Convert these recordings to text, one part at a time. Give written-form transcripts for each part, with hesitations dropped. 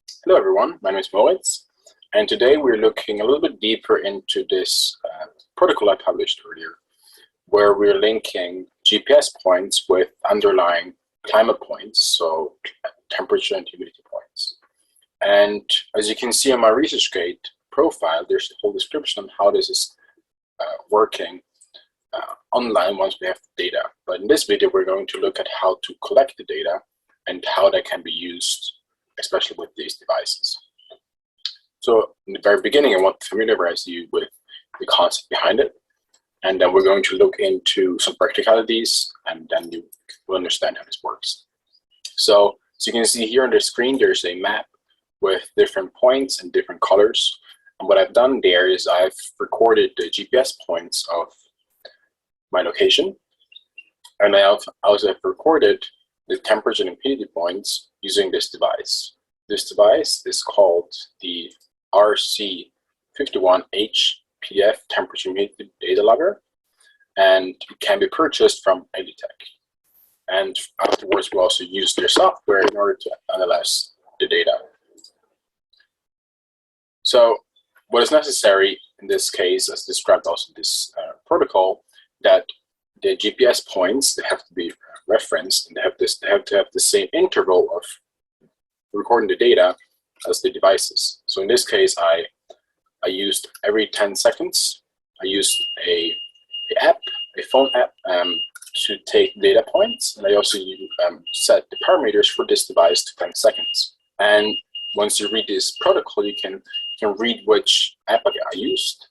Hello everyone, my name is Moritz, and today we're looking a little bit deeper into this protocol I published earlier, where we're linking GPS points with underlying climate points, so temperature and humidity points. And as you can see on my ResearchGate profile, there's a whole description on how this is working online once we have the data. But in this video, we're going to look at how to collect the data and how that can be used, especially with these devices. So in the very beginning, I want to familiarize you with the concept behind it. And then we're going to look into some practicalities, and then you will understand how this works. So as you can see here on the screen, there's a map with different points and different colors. And what I've done there is I've recorded the GPS points of my location. And I also have recorded the temperature and humidity points using this device. This device is called the RC51H PDF temperature humidity data logger, and it can be purchased from Elitech. And afterwards, we also use their software in order to analyze the data. So what is necessary in this case, as described also in this protocol, that the GPS points, they have to be referenced, and they have to have the same interval of recording the data as the devices. So in this case, I used every 10 seconds. I used a phone app to take data points, and I also set the parameters for this device to 10 seconds. And once you read this protocol, you can read which app I used.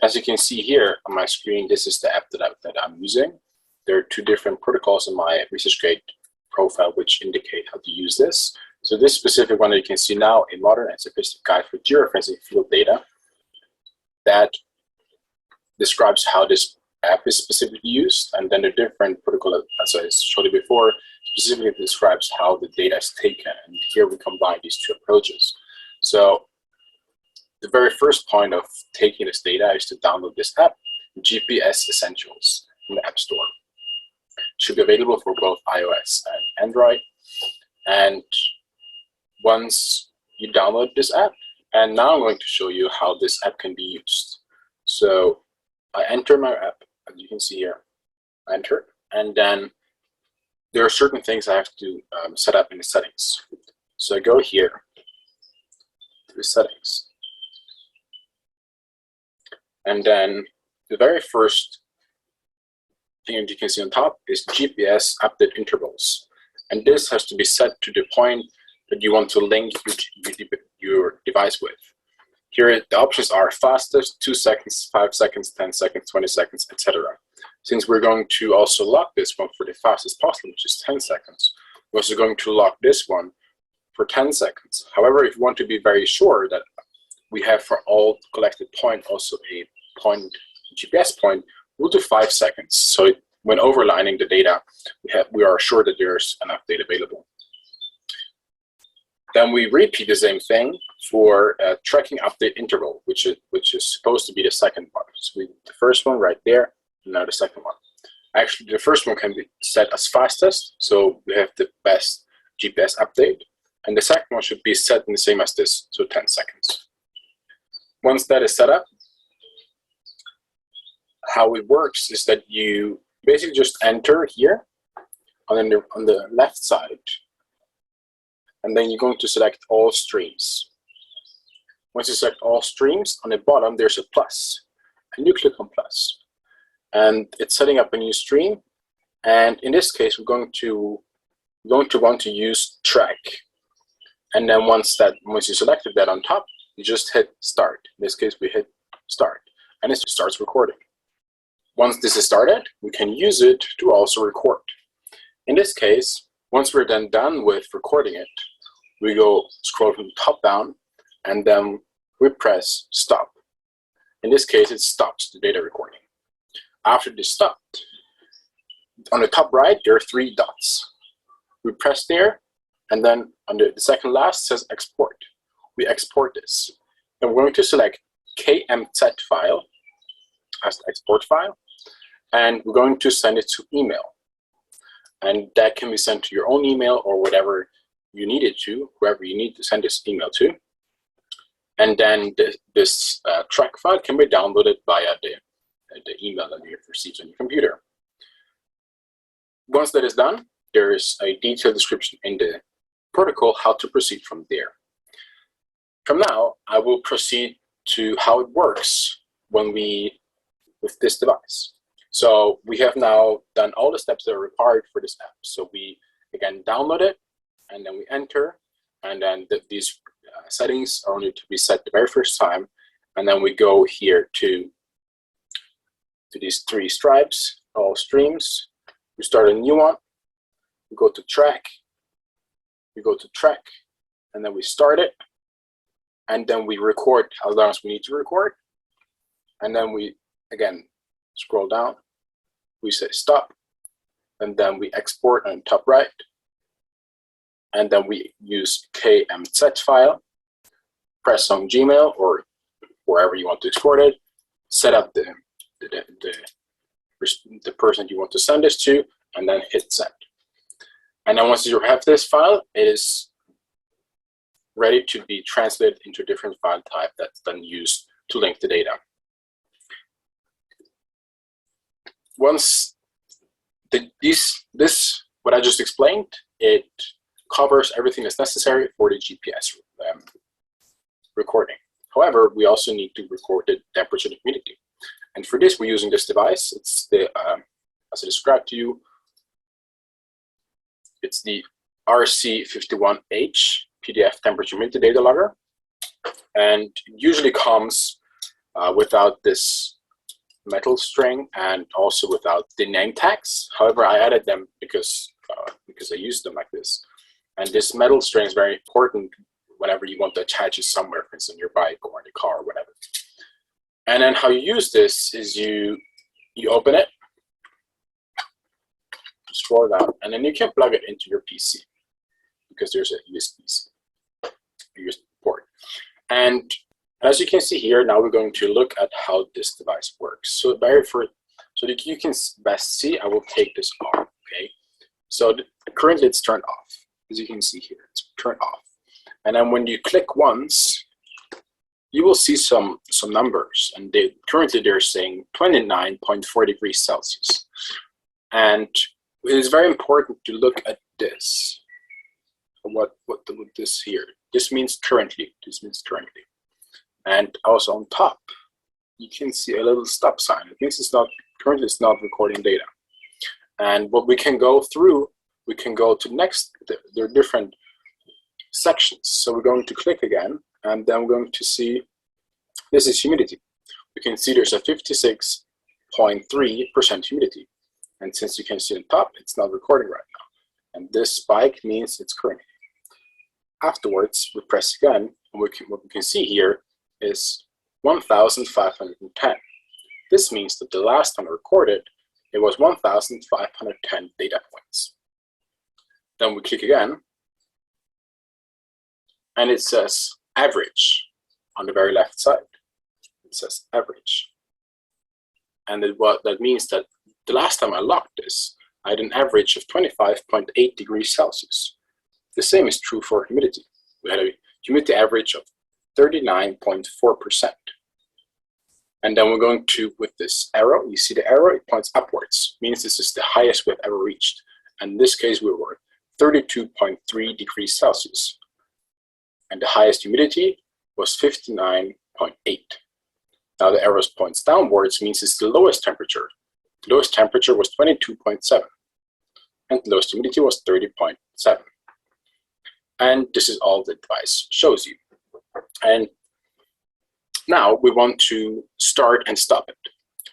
As you can see here on my screen, this is the app that I'm using. There are two different protocols in my ResearchGate profile which indicate how to use this. So this specific one that you can see now, a modern and sophisticated guide for georeferencing field data, that describes how this app is specifically used, and then the different protocol, as I showed you before, specifically describes how the data is taken. And here we combine these two approaches. So the very first point of taking this data is to download this app, GPS Essentials, from the App Store. It should be available for both iOS and Android. And once you download this app, and now I'm going to show you how this app can be used. So I enter my app, as you can see here. I enter, and then there are certain things I have to set up in the settings. So I go here to the settings. And then the very first thing that you can see on top is GPS update intervals. And this has to be set to the point that you want to link your device with. Here the options are fastest, 2 seconds, 5 seconds, 10 seconds, 20 seconds, etc. Since we're going to also lock this one for the fastest possible, which is 10 seconds, we're also going to lock this one for 10 seconds. However, if you want to be very sure that we have for all collected points also a GPS point, we'll do 5 seconds. So when overlining the data, we are sure that there's enough data available. Then we repeat the same thing for a tracking update interval, which is supposed to be the second one. So the first one right there, and now the second one. Actually, the first one can be set as fastest, so we have the best GPS update. And the second one should be set in the same as this, so 10 seconds. Once that is set up, how it works is that you basically just enter here on the left side, and then you're going to select all streams. Once you select all streams, on the bottom there's a plus, and you click on plus, and it's setting up a new stream. And in this case, we're going to want to use track. And then once you selected that on top, you just hit start. In this case, we hit start, and it starts recording. Once this is started, we can use it to also record. In this case, once we're then done with recording it, we go scroll from the top down, and then we press stop. In this case, it stops the data recording. After this stopped, on the top right, there are 3 dots. We press there, and then on the second last says export. We export this. And we're going to select KMZ file as the export file, and we're going to send it to email. And that can be sent to your own email or whatever you need it to, whoever you need to send this email to. And then this track file can be downloaded via the email that you have received on your computer. Once that is done, there is a detailed description in the protocol how to proceed from there. From now, I will proceed to how it works with this device. So we have now done all the steps that are required for this app. So we, again, download it, and then we enter, and then these settings are only to be set the very first time. And then we go here to these three stripes, all streams. We start a new one. We go to track. We go to track, and then we start it. And then we record how long as we need to record. And then we, again, scroll down. We say stop. And then we export on top right. And then we use KMZ file. Press on Gmail or wherever you want to export it. Set up the person you want to send this to, and then hit send. And then once you have this file, it is ready to be translated into a different file type that's then used to link the data. Once what I just explained, it covers everything that's necessary for the GPS recording. However, we also need to record the temperature and humidity. And for this, we're using this device. It's the, as I described to you, it's the RC51H PDF temperature humidity data logger. And it usually comes without this metal string and also without the name tags. However, I added them because I used them like this. And this metal string is very important whenever you want to attach it somewhere, for instance, on your bike or in the car or whatever. And then how you use this is you open it, scroll down, and then you can plug it into your PC because there's a USB port. And as you can see here, now we're going to look at how this device works. So so that you can best see, I will take this off, okay? So currently it's turned off. As you can see here, it's turned off. And then when you click once, you will see some numbers, and currently they're saying 29.4 degrees Celsius. And it is very important to look at this. What this here? This means currently. This means currently. And also on top, you can see a little stop sign. It means currently it's not recording data. And what we can go through, we can go to next. There are different sections. So we're going to click again, and then we're going to see this is humidity. We can see there's a 56.3% humidity. And since you can see on top, it's not recording right now. And this spike means it's currently. Afterwards, we press again, and what we can see here is 1,510. This means that the last time I recorded, it was 1,510 data points. Then we click again, and it says average on the very left side. It says average. And that means that the last time I logged this, I had an average of 25.8 degrees Celsius. The same is true for humidity. We had a humidity average of 39.4%. And then we're going to, with this arrow, you see the arrow, it points upwards, means this is the highest we've ever reached. And in this case, we were 32.3 degrees Celsius. And the highest humidity was 59.8. Now the arrow points downwards, means it's the lowest temperature. The lowest temperature was 22.7. And the lowest humidity was 30.7. And this is all the device shows you. And now we want to start and stop it.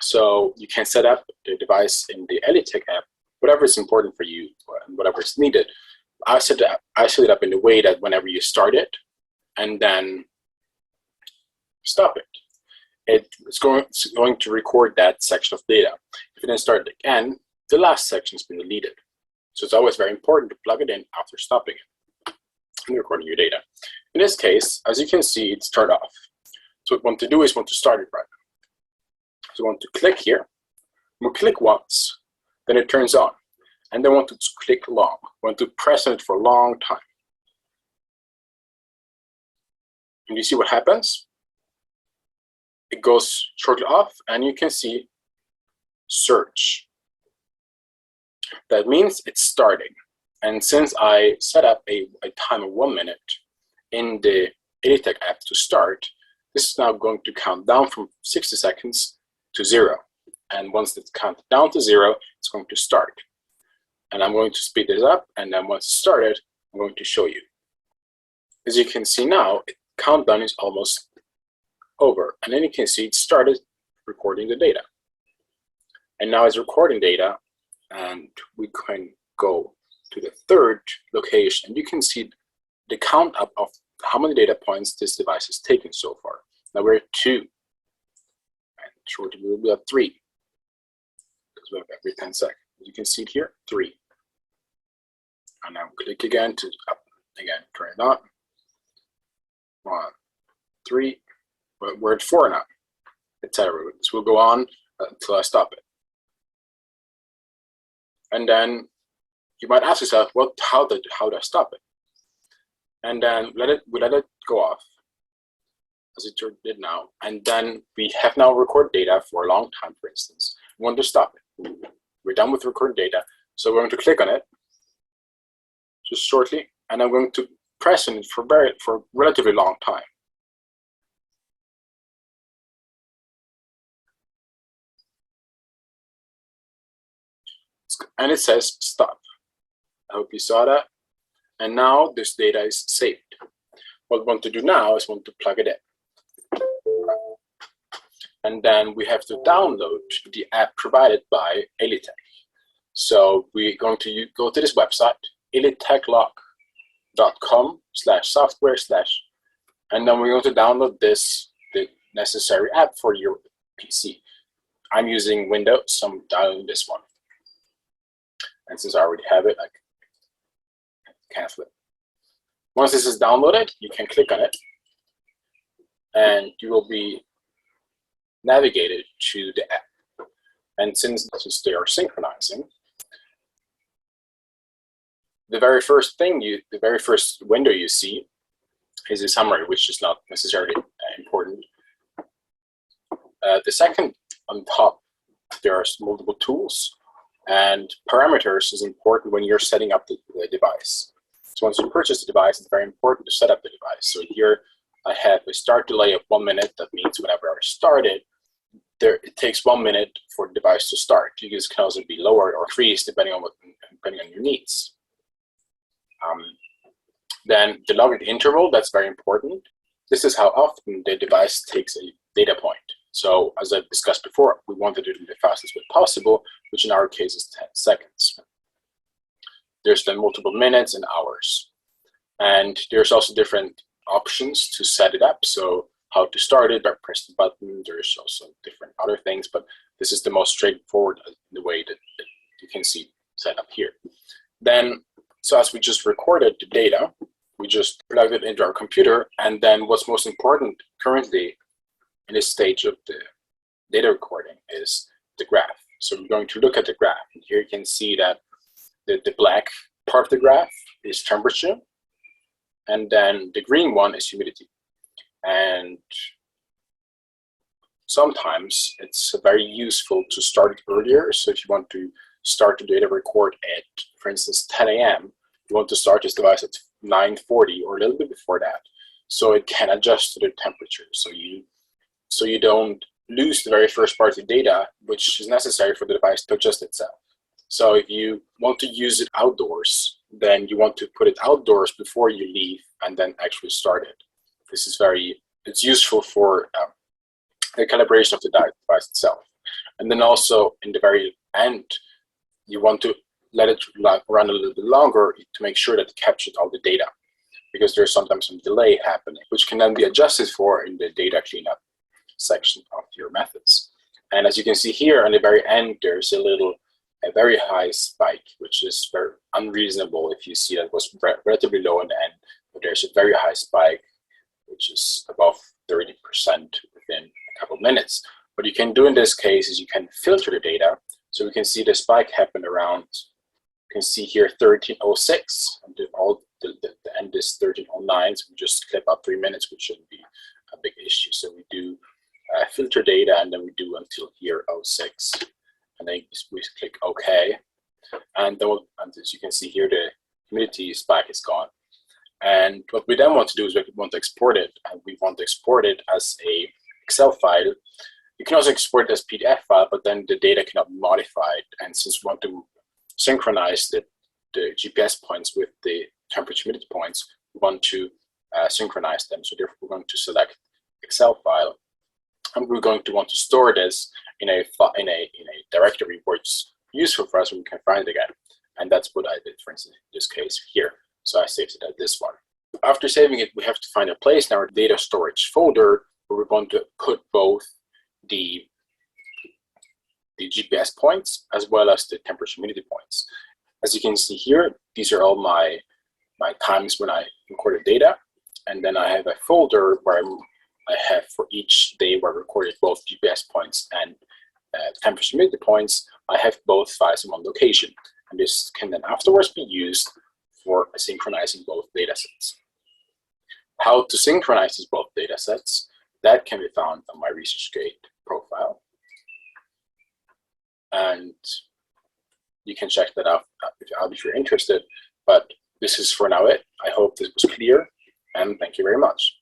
So you can set up the device in the Elitech app, whatever is important for you, whatever is needed. I set it up in the way that whenever you start it and then stop it, it's going to record that section of data. If you then start it again, the last section has been deleted. So it's always very important to plug it in after stopping it and recording your data. In this case, as you can see, it's turned off. So what we want to do is want to start it right now. So we want to click here. We'll click once, then it turns on. And then we want to click long. We want to press on it for a long time. And you see what happens? It goes shortly off, and you can see search. That means it's starting. And since I set up a time of 1 minute in the Elitech app to start, this is now going to count down from 60 seconds to 0. And once it's counted down to 0, it's going to start. And I'm going to speed this up, and then once it's started, I'm going to show you. As you can see now, the countdown is almost over. And then you can see it started recording the data. And now it's recording data, and we can go to the third location. And you can see the count up of how many data points this device has taken so far. Now we're at 2. And shortly we will be at 3. Because we have every 10 seconds. You can see it here, 3. And now click again to up again, turn it on. 1, 3. But we're at 4 now, etc. This will go on until I stop it. And then you might ask yourself, well, how do I stop it? And then we let it go off, as it did now. And then we have now recorded data for a long time, for instance. We want to stop it. We're done with recording data. So we're going to click on it just shortly, and I'm going to press on it for a relatively long time. And it says stop. I hope you saw that. And now this data is saved. What we want to do now is we want to plug it in. And then we have to download the app provided by Elitech. So we're going to go to this website, elitechlog.com/software/ and then we're going to download the necessary app for your PC. I'm using Windows, so I'm downloading this one. And since I already have it, I can cancel it. Once this is downloaded, you can click on it, and you will be navigated to the app. And since they are synchronizing, the very first window you see is a summary, which is not necessarily important. The second on top, there are multiple tools, and parameters is important when you're setting up the device. So once you purchase the device, it's very important to set up the device. So here I have a start delay of 1 minute. That means whenever I start it, it takes 1 minute for the device to start. This can also be lowered or increased depending on your needs. Then the login interval, that's very important. This is how often the device takes a data point. So as I've discussed before, we want to do it in the fastest way possible, which in our case is 10 seconds. There's then multiple minutes and hours. And there's also different options to set it up. So how to start it, or press the button. There's also different other things, but this is the most straightforward in the way that you can see set up here. Then, so as we just recorded the data, we just plugged it into our computer, and then what's most important currently in this stage of the data recording is the graph. So we're going to look at the graph. And here you can see that the black part of the graph is temperature, and then the green one is humidity. And sometimes it's very useful to start it earlier. So if you want to start the data record at, for instance, 10 a.m., you want to start this device at 9:40 or a little bit before that, so it can adjust to the temperature. So you don't lose the very first part of the data, which is necessary for the device to adjust itself. So if you want to use it outdoors, then you want to put it outdoors before you leave and then actually start it. This is it's useful for the calibration of the device itself. And then also in the very end, you want to let it run a little bit longer to make sure that it captures all the data, because there's sometimes some delay happening, which can then be adjusted for in the data cleanup section of your methods. And as you can see here on the very end, there's a very high spike, which is very unreasonable if you see that it was relatively low in the end, but there's a very high spike, which is above 30% within a couple of minutes. What you can do in this case is you can filter the data. So we can see the spike happened around, you can see here 1306, and all the end is 13:09, so we just clip out 3 minutes, which shouldn't be a big issue. So we do filter data, and then we do until here 06, and then we click OK, and then as you can see here, the humidity spike is gone. And what we then want to do is we want to export it, and we want to export it as a Excel file. You can also export it as PDF file, but then the data cannot be modified. And since we want to synchronize the GPS points with the temperature humidity points, we want to synchronize them. So therefore, we're going to select Excel file, and we're going to want to store this in a directory where it's useful for us, and we can find it again. And that's what I did, for instance, in this case here. So I saved it at this one. After saving it, we have to find a place in our data storage folder where we want to put both the GPS points as well as the temperature humidity points. As you can see here, these are all my times when I recorded data. And then I have a folder where I have for each day where I recorded both GPS points and temperature humidity points, I have both files in one location. And this can then afterwards be used for synchronizing both data sets. How to synchronize these both data sets, that can be found on my ResearchGate profile. And you can check that out if you're interested. But this is for now it. I hope this was clear, and thank you very much.